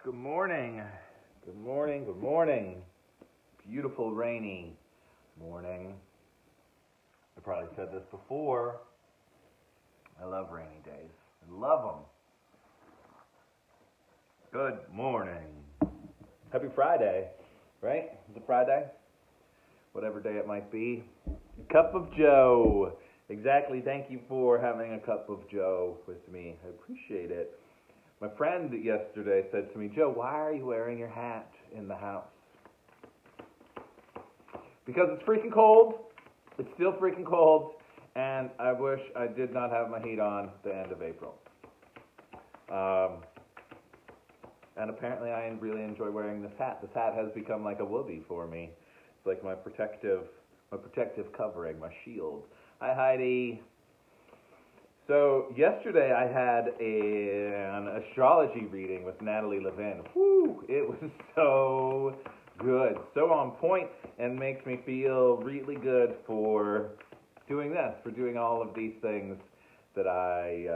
Good morning. Good morning. Good morning. Beautiful rainy morning. I probably said this before. I love rainy days. I love them. Good morning. Happy Friday, right? Is it Friday? Whatever day it might be. A cup of Joe. Exactly. Thank you for having a cup of Joe with me. I appreciate it. My friend yesterday said to me, Joe, why are you wearing your hat in the house? Because it's freaking cold. It's still freaking cold, and I wish I did not have my heat on the end of April. And apparently I really enjoy wearing this hat. This hat has become like a whoopee for me. It's like my protective covering, my shield. Hi, Heidi. So yesterday I had an astrology reading with Natalie Levin. Whew, it was so good, so on point, and makes me feel really good for doing this, for doing all of these things that I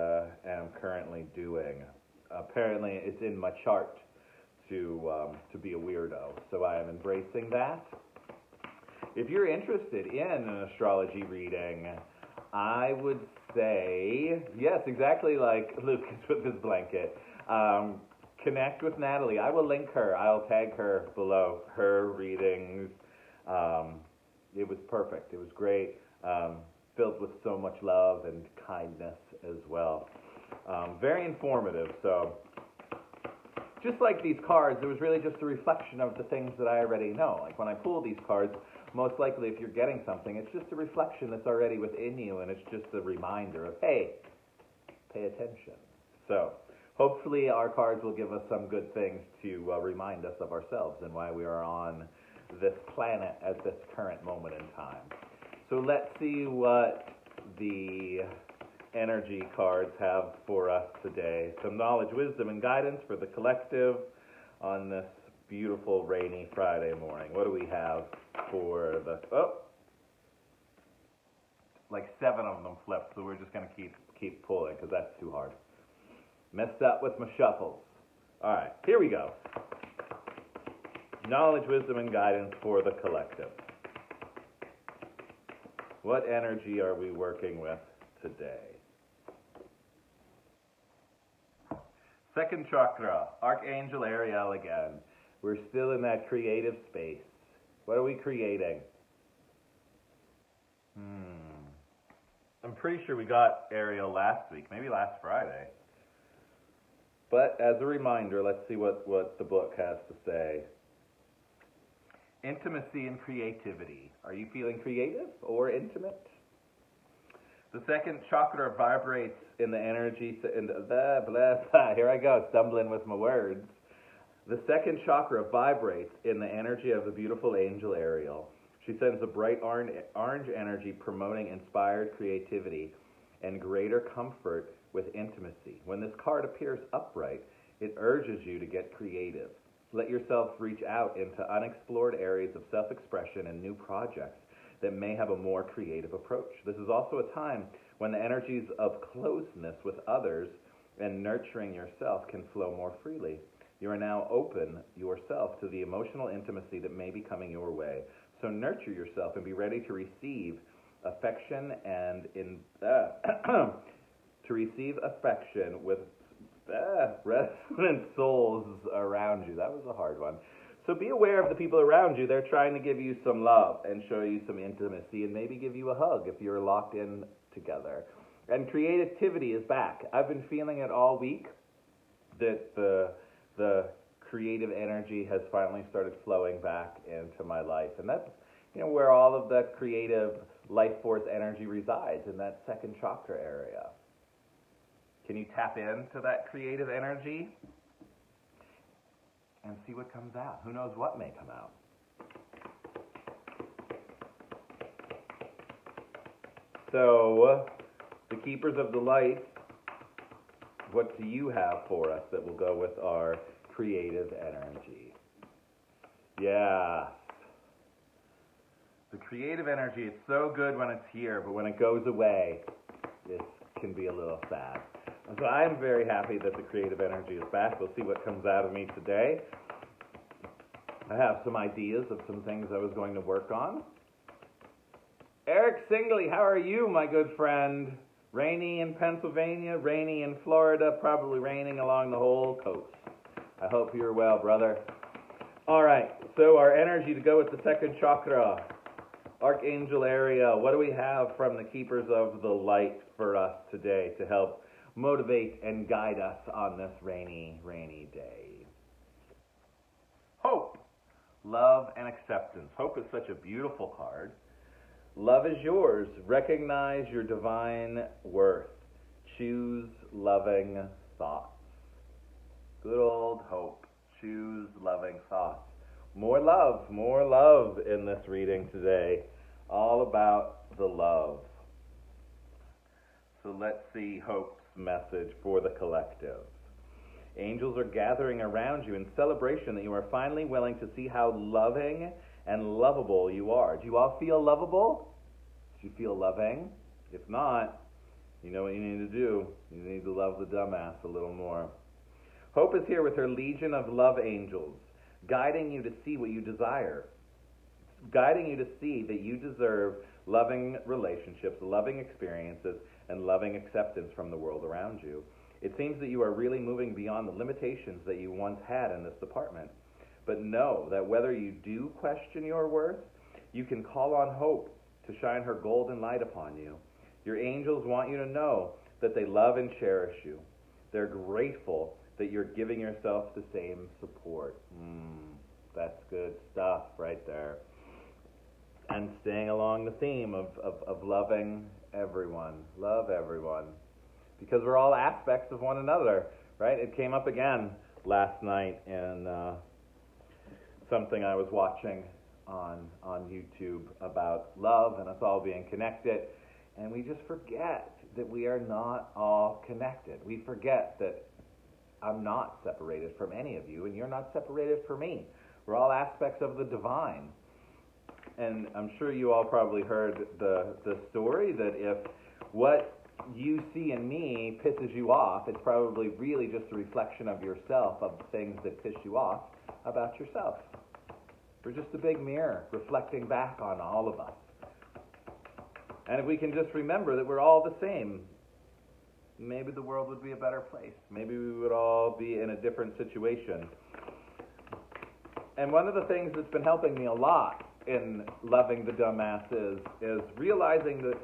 am currently doing. Apparently it's in my chart to be a weirdo, so I am embracing that. If you're interested in an astrology reading, I would say, yes, exactly like Lucas with his blanket. Connect with Natalie. I will link her. I'll tag her below. Her readings, it was perfect. It was great. Filled with so much love and kindness as well. Very informative. So, just like these cards, it was really just a reflection of the things that I already know. Like when I pull these cards, most likely if you're getting something, it's just a reflection that's already within you, and it's just a reminder of, hey, pay attention. So hopefully our cards will give us some good things to remind us of ourselves and why we are on this planet at this current moment in time. So let's see what the energy cards have for us today. Some knowledge, wisdom, and guidance for the collective on this beautiful rainy Friday morning. What do we have for the... Oh! Like 7 of them flipped, so we're just going to keep pulling because that's too hard. Messed up with my shuffles. Alright, here we go. Knowledge, wisdom, and guidance for the collective. What energy are we working with today? Second chakra, Archangel Ariel again. We're still in that creative space. What are we creating? I'm pretty sure we got Ariel last week, maybe last Friday. But as a reminder, let's see what the book has to say. Intimacy and creativity. Are you feeling creative or intimate? The second chakra vibrates in the energy, here I go, stumbling with my words. The second chakra vibrates in the energy of the beautiful angel Ariel. She sends a bright orange energy promoting inspired creativity and greater comfort with intimacy. When this card appears upright, it urges you to get creative. Let yourself reach out into unexplored areas of self-expression and new projects that may have a more creative approach. This is also a time when the energies of closeness with others and nurturing yourself can flow more freely. You are now open yourself to the emotional intimacy that may be coming your way. So nurture yourself and be ready to receive affection and to receive affection with resonant souls around you. That was a hard one. So be aware of the people around you. They're trying to give you some love and show you some intimacy and maybe give you a hug if you're locked in together. And creativity is back. I've been feeling it all week that the creative energy has finally started flowing back into my life. And that's where all of the creative life force energy resides, in that second chakra area. Can you tap into that creative energy and see what comes out? Who knows what may come out? So, the keepers of the light, what do you have for us that will go with our creative energy? Yeah. The creative energy, it's so good when it's here, but when it goes away, it can be a little sad. So I'm very happy that the creative energy is back. We'll see what comes out of me today. I have some ideas of some things I was going to work on. Eric Singley, how are you, my good friend? Rainy in Pennsylvania, rainy in Florida, probably raining along the whole coast. I hope you're well, brother. All right, so our energy to go with the second chakra, Archangel Ariel. What do we have from the Keepers of the Light for us today to help motivate and guide us on this rainy, rainy day? Hope, love, and acceptance. Hope is such a beautiful card. Love is yours. Recognize your divine worth. Choose loving thoughts. Good old hope. Choose loving thoughts. More love in this reading today. All about the love. So let's see Hope's message for the collective. Angels are gathering around you in celebration that you are finally willing to see how loving and lovable you are. Do you all feel lovable? Do you feel loving? If not, you know what you need to do. You need to love the dumbass a little more. Hope is here with her legion of love angels, guiding you to see what you desire, guiding you to see that you deserve loving relationships, loving experiences, and loving acceptance from the world around you. It seems that you are really moving beyond the limitations that you once had in this department. But know that whether you do question your worth, you can call on Hope to shine her golden light upon you. Your angels want you to know that they love and cherish you. They're grateful that you're giving yourself the same support. That's good stuff right there. And staying along the theme of loving everyone. Love everyone. Because we're all aspects of one another, right? It came up again last night in something I was watching on YouTube about love and us all being connected. And we just forget that we are not all connected. We forget that I'm not separated from any of you, and you're not separated from me. We're all aspects of the divine. And I'm sure you all probably heard the story that if what you see in me pisses you off, it's probably really just a reflection of yourself, of the things that piss you off about yourself. We're just a big mirror reflecting back on all of us. And if we can just remember that we're all the same, maybe the world would be a better place. Maybe we would all be in a different situation. And one of the things that's been helping me a lot in loving the dumbasses is realizing that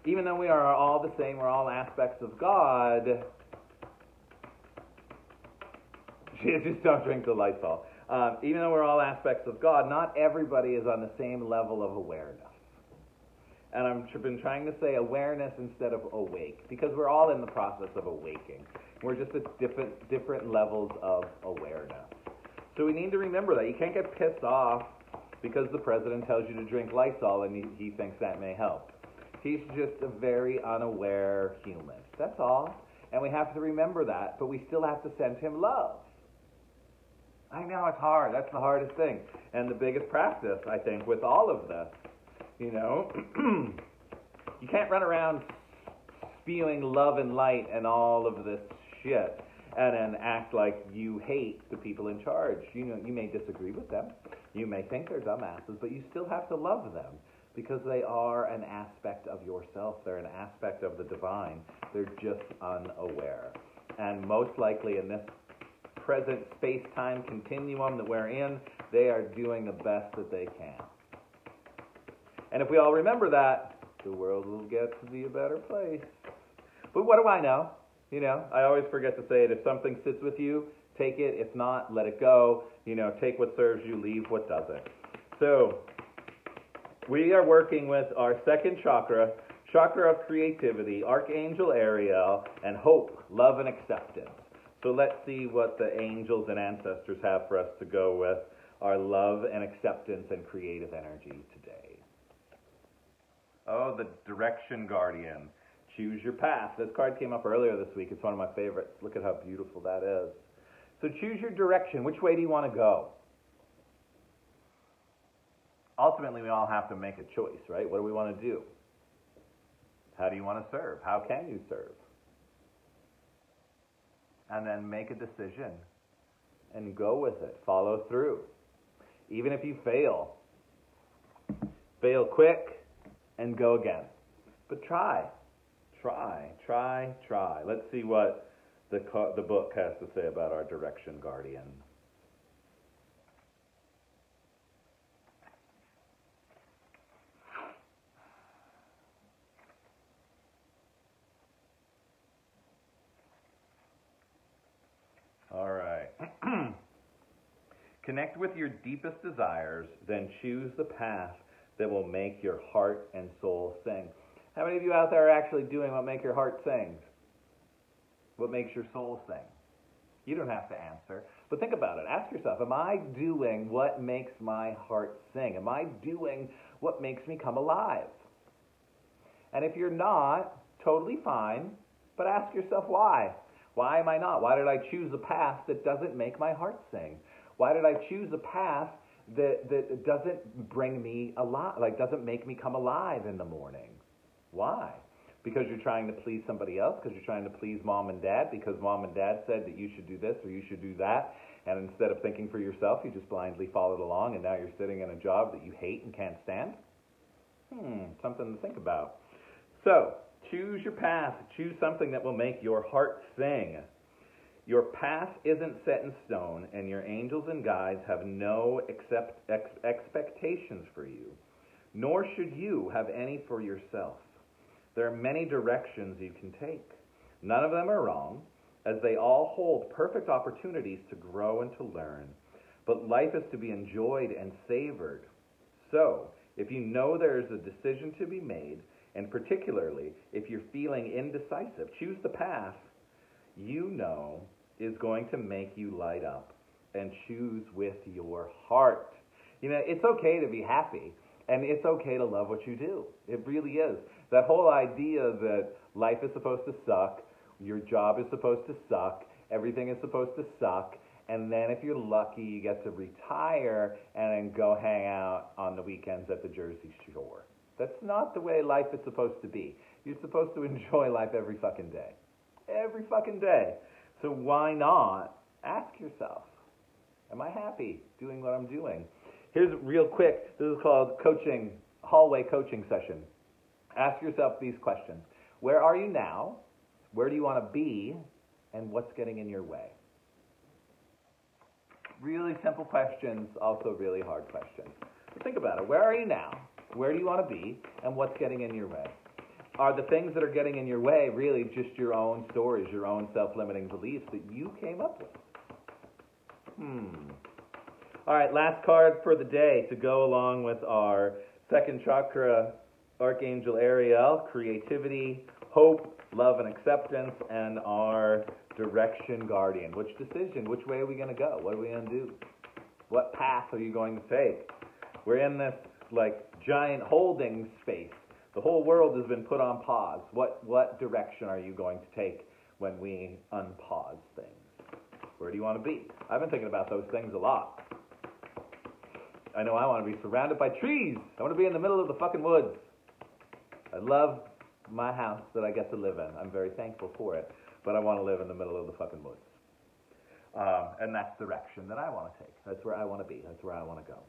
even though we are all the same, we're all aspects of God, just don't drink the Lysol. Even though we're all aspects of God, not everybody is on the same level of awareness. And I've been trying to say awareness instead of awake, because we're all in the process of awaking. We're just at different levels of awareness. So we need to remember that. You can't get pissed off because the president tells you to drink Lysol and he thinks that may help. He's just a very unaware human. That's all. And we have to remember that, but we still have to send him love. I know it's hard. That's the hardest thing. And the biggest practice, I think, with all of this, you know, you can't run around spewing love and light and all of this shit and then act like you hate the people in charge. You know, you may disagree with them. You may think they're dumbasses, but you still have to love them because they are an aspect of yourself. They're an aspect of the divine. They're just unaware. And most likely in this present space-time continuum that we're in, they are doing the best that they can. And if we all remember that, the world will get to be a better place. But what do I know? You know, I always forget to say it. If something sits with you, take it. If not, let it go. You know, take what serves you, leave what doesn't. So, we are working with our second chakra, chakra of creativity, Archangel Ariel, and hope, love, and acceptance. So let's see what the angels and ancestors have for us to go with our love and acceptance and creative energy today. Oh, the Direction Guardian. Choose your path. This card came up earlier this week. It's one of my favorites. Look at how beautiful that is. So choose your direction. Which way do you want to go? Ultimately, we all have to make a choice, right? What do we want to do? How do you want to serve? How can you serve? and then make a decision and go with it. Follow through. Even if you fail quick and go again. But try. Let's see what the book has to say about our direction guardian. All right. Connect with your deepest desires, then choose the path that will make your heart and soul sing. How many of you out there are actually doing what makes your heart sing? What makes your soul sing? You don't have to answer, but think about it. Ask yourself, am I doing what makes my heart sing? Am I doing what makes me come alive? And if you're not, totally fine, but ask yourself why. Why am I not? Why did I choose a path that doesn't make my heart sing? Why did I choose a path that doesn't bring me alive, like doesn't make me come alive in the morning? Why? Because you're trying to please somebody else? Because you're trying to please mom and dad? Because mom and dad said that you should do this or you should do that, and instead of thinking for yourself, you just blindly followed along, and now you're sitting in a job that you hate and can't stand? Something to think about. So, choose your path. Choose something that will make your heart sing. Your path isn't set in stone, and your angels and guides have no expectations for you, nor should you have any for yourself. There are many directions you can take. None of them are wrong, as they all hold perfect opportunities to grow and to learn. But life is to be enjoyed and savored. So, if you know there is a decision to be made, and particularly if you're feeling indecisive, choose the path you know is going to make you light up, and choose with your heart. You know, it's okay to be happy, and it's okay to love what you do. It really is. That whole idea that life is supposed to suck, your job is supposed to suck, everything is supposed to suck, and then if you're lucky, you get to retire and then go hang out on the weekends at the Jersey Shore. That's not the way life is supposed to be. You're supposed to enjoy life every fucking day. Every fucking day. So why not ask yourself, am I happy doing what I'm doing? Here's real quick, this is called coaching, hallway coaching session. Ask yourself these questions. Where are you now? Where do you want to be? And what's getting in your way? Really simple questions, also really hard questions. But think about it. Where are you now? Where do you want to be? And what's getting in your way? Are the things that are getting in your way really just your own stories, your own self-limiting beliefs that you came up with? All right, last card for the day to go along with our second chakra, Archangel Ariel, creativity, hope, love, and acceptance, and our direction guardian. Which decision? Which way are we going to go? What are we going to do? What path are you going to take? We're in this like giant holding space. The whole world has been put on pause. What direction are you going to take when we unpause things? Where do you want to be? I've been thinking about those things a lot. I know I want to be surrounded by trees. I want to be in the middle of the fucking woods. I love my house that I get to live in. I'm very thankful for it. But I want to live in the middle of the fucking woods. And that's the direction that I want to take. That's where I want to be. That's where I want to go.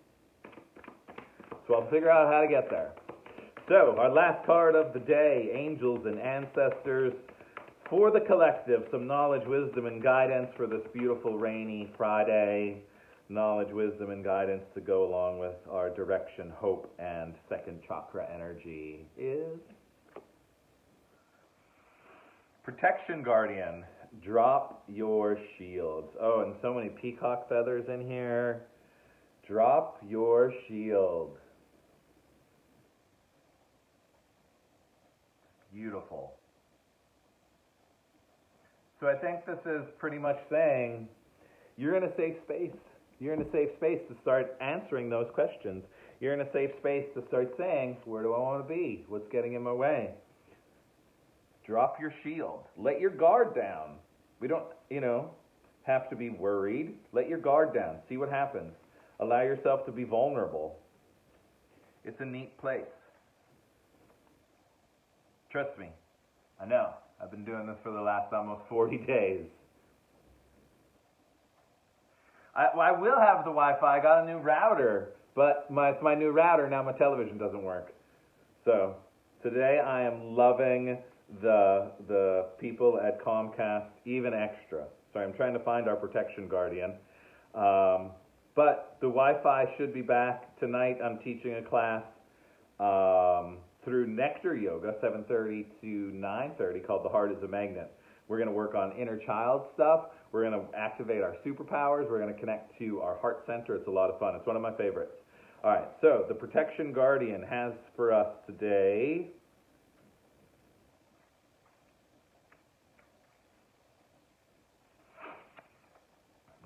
So I'll figure out how to get there. So, our last card of the day, angels and ancestors. For the collective, some knowledge, wisdom, and guidance for this beautiful rainy Friday. Knowledge, wisdom, and guidance to go along with our direction, hope, and second chakra energy is Protection Guardian. Drop your shields. Oh, and so many peacock feathers in here. Drop your shield. Beautiful. So I think this is pretty much saying you're in a safe space. You're in a safe space to start answering those questions. You're in a safe space to start saying, where do I want to be? What's getting in my way? Drop your shield. Let your guard down. We don't, have to be worried. Let your guard down. See what happens. Allow yourself to be vulnerable. It's a neat place. Trust me. I know. I've been doing this for the last almost 40 days. I will have the Wi-Fi. I got a new router, but it's my new router. Now my television doesn't work. So today I am loving the people at Comcast even extra. Sorry, I'm trying to find our protection guardian. But the Wi-Fi should be back tonight. I'm teaching a class through Nectar Yoga, 7:30 to 9:30, called The Heart is a Magnet. We're going to work on inner child stuff. We're going to activate our superpowers. We're going to connect to our heart center. It's a lot of fun. It's one of my favorites. All right, so the Protection Guardian has for us today...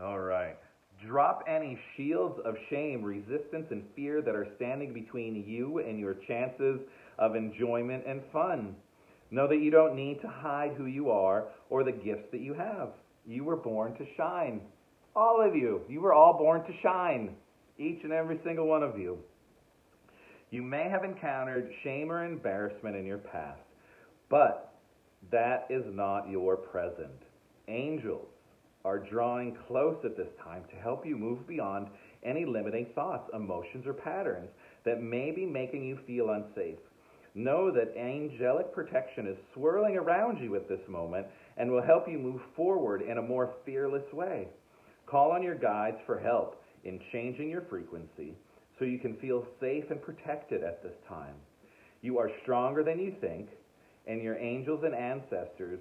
All right. Drop any shields of shame, resistance, and fear that are standing between you and your chances of enjoyment and fun. Know that you don't need to hide who you are or the gifts that you have. You were born to shine. All of you. You were all born to shine. Each and every single one of you. You may have encountered shame or embarrassment in your past, but that is not your present. Angels are drawing close at this time to help you move beyond any limiting thoughts, emotions, or patterns that may be making you feel unsafe. Know that angelic protection is swirling around you at this moment and will help you move forward in a more fearless way. Call on your guides for help in changing your frequency so you can feel safe and protected at this time. You are stronger than you think, and your angels and ancestors,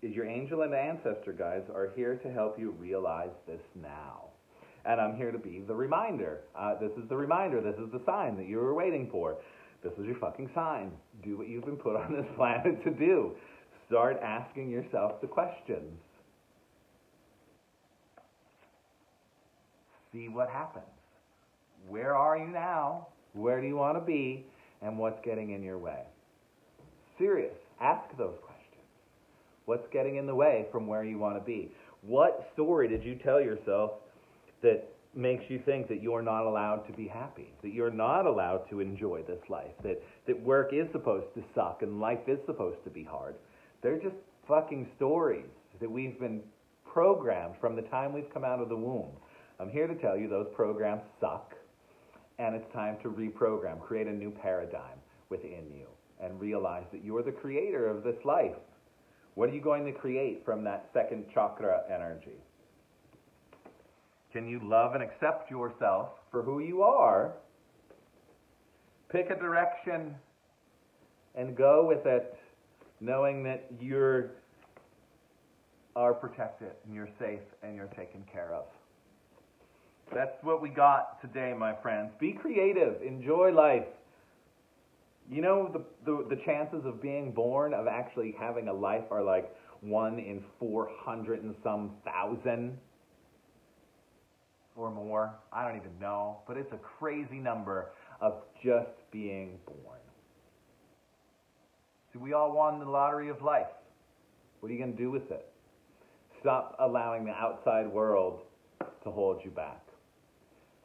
your angel and ancestor guides are here to help you realize this now. And I'm here to be the reminder. This is the reminder. This is the sign that you were waiting for. This is your fucking sign. Do what you've been put on this planet to do. Start asking yourself the questions. See what happens. Where are you now? Where do you want to be? And what's getting in your way? Serious. Ask those questions. What's getting in the way from where you want to be? What story did you tell yourself that makes you think that you're not allowed to be happy, that you're not allowed to enjoy this life, that work is supposed to suck and life is supposed to be hard? They're just fucking stories that we've been programmed from the time we've come out of the womb. I'm here to tell you those programs suck, and it's time to reprogram, create a new paradigm within you, and realize that you're the creator of this life. What are you going to create from that second chakra energy? Can you love and accept yourself for who you are? Pick a direction and go with it, knowing that you are protected and you're safe and you're taken care of. That's what we got today, my friends. Be creative. Enjoy life. You know, the chances of being born, of actually having a life, are like 1 in 400 and some thousand or more. I don't even know. But it's a crazy number of just being born. So we all won the lottery of life. What are you going to do with it? Stop allowing the outside world to hold you back.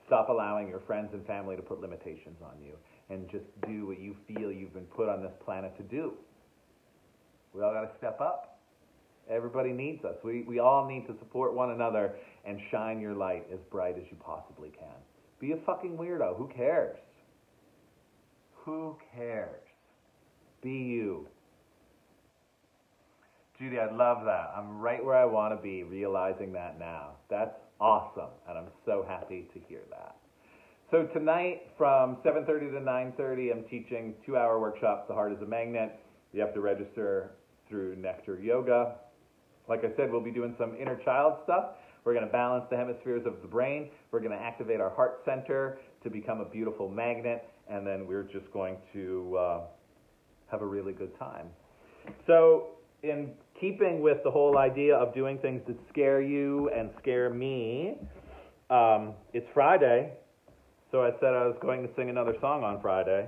Stop allowing your friends and family to put limitations on you, and just do what you feel you've been put on this planet to do. We all got to step up. Everybody needs us. We all need to support one another and shine your light as bright as you possibly can. Be a fucking weirdo. Who cares? Who cares? Be you. Judy, I love that. I'm right where I want to be, realizing that now. That's awesome, and I'm so happy to hear that. So tonight from 7:30 to 9:30, I'm teaching 2-hour workshops, The Heart is a Magnet. You have to register through Nectar Yoga. Like I said, we'll be doing some inner child stuff. We're going to balance the hemispheres of the brain. We're going to activate our heart center to become a beautiful magnet, and then we're just going to have a really good time. So in keeping with the whole idea of doing things that scare you and scare me, it's Friday, so I said I was going to sing another song on Friday,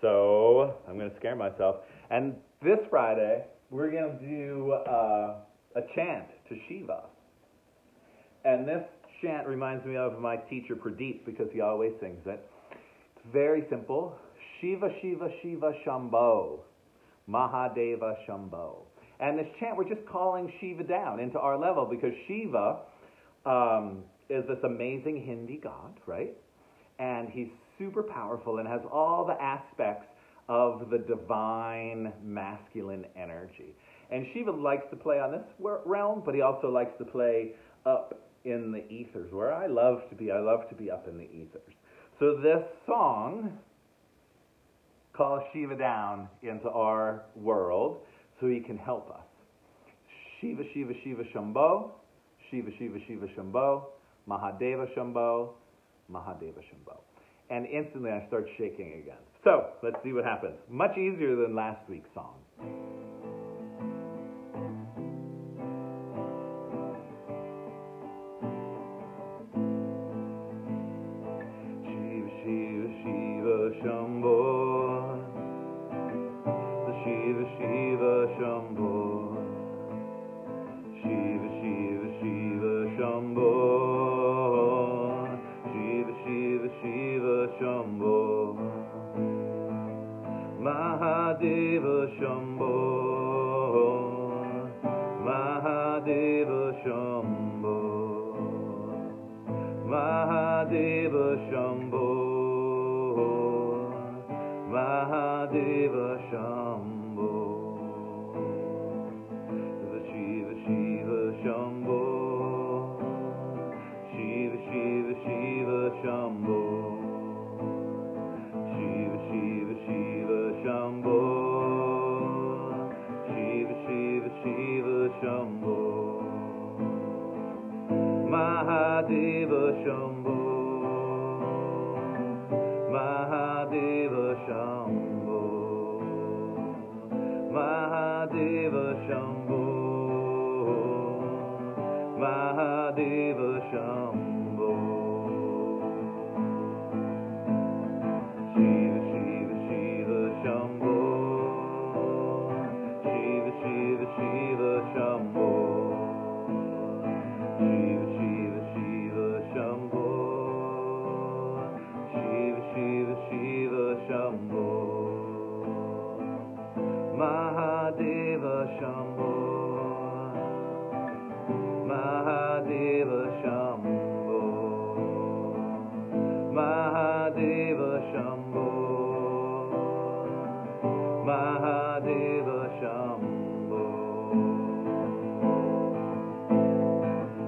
so I'm going to scare myself. And this Friday, we're going to do a chant to Shiva. And this chant reminds me of my teacher Pradeep, because he always sings it. It's very simple. Shiva, Shiva, Shiva, Shambho. Mahadeva, Shambho. And this chant, we're just calling Shiva down into our level, because Shiva is this amazing Hindi god, right? And he's super powerful and has all the aspects of the divine masculine energy. And Shiva likes to play on this realm, but he also likes to play up in the ethers, where I love to be. I love to be up in the ethers. So this song calls Shiva down into our world so he can help us. Shiva, Shiva, Shiva, Shambho. Shiva, Shiva, Shiva, Shambho. Mahadeva, Shambho. Mahadeva, Shambho. And instantly I start shaking again. So let's see what happens. Much easier than last week's song. Shiva, Shiva, Shiva, Shambho. Shiva, Shiva, Shambho. Shiva, Shiva, Shiva, Shambho. Shiva, Shiva, Shiva, Shambho. Mahadeva, Shambho. Mahadeva, Shambho. Mahadeva, Shambho. Mahadeva, Shambho. Shiva, Shiva, Shambho. Shiva, Shiva, Shiva, Shambho. Shiva, Shiva, Shiva, Shambho. Shiva, Shiva, Shiva, Shambho. Mahadeva, Shambho. Mahadeva, Shambho. Mahadeva, Shambho. Mahadeva, Shambho. Shiva, Shiva, Shiva, Shambho. Shiva, Shiva, Shiva, Shambho. Shiva, Shiva, Shiva, Shambho. Shiva, Shiva, Shiva, Shambho. Mahadeva, Shambho. Mahadeva, Shambho. Mahadeva, Shambho. Mahadeva, Shambho.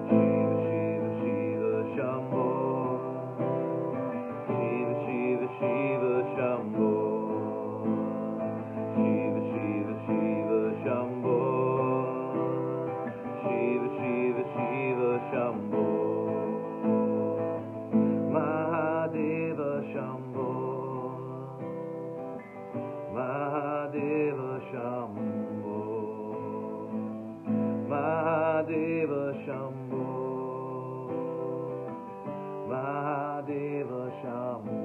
Shiva, Shiva, Shiva, Shambho. Shiva, Shiva, Shiva, Shambho. Shiva, Shiva, Shiva, Shambho. Shiva, Shiva, Shiva, Shambho. Mahadeva, Shambho. Mahadeva, Shambho. Mahadeva, Shambho. Mahadeva, Shambho.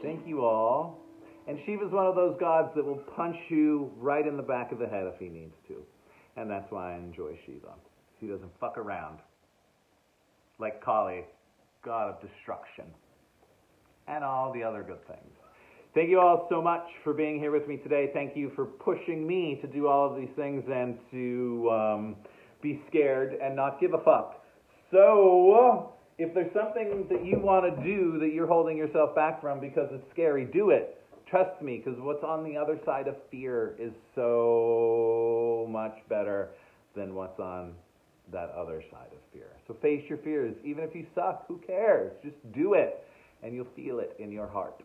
Thank you all. And Shiva's one of those gods that will punch you right in the back of the head if he needs to. And that's why I enjoy Shiva. He doesn't fuck around. Like Kali, god of destruction. And all the other good things. Thank you all so much for being here with me today. Thank you for pushing me to do all of these things and to be scared and not give a fuck. So, if there's something that you want to do that you're holding yourself back from because it's scary, do it. Trust me, because what's on the other side of fear is so much better than what's on that other side of fear. So face your fears. Even if you suck, who cares? Just do it, and you'll feel it in your heart.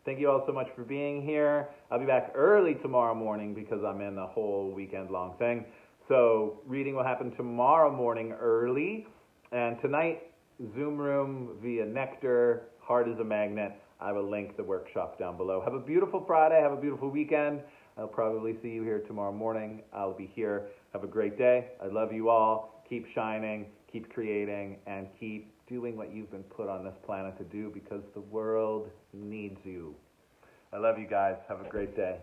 Thank you all so much for being here. I'll be back early tomorrow morning because I'm in the whole weekend-long thing. So reading will happen tomorrow morning early, and tonight, Zoom room via Nectar, Heart is a Magnet. I will link the workshop down below. Have a beautiful Friday. Have a beautiful weekend. I'll probably see you here tomorrow morning. I'll be here. Have a great day. I love you all. Keep shining, keep creating, and keep doing what you've been put on this planet to do because the world needs you. I love you guys. Have a great day.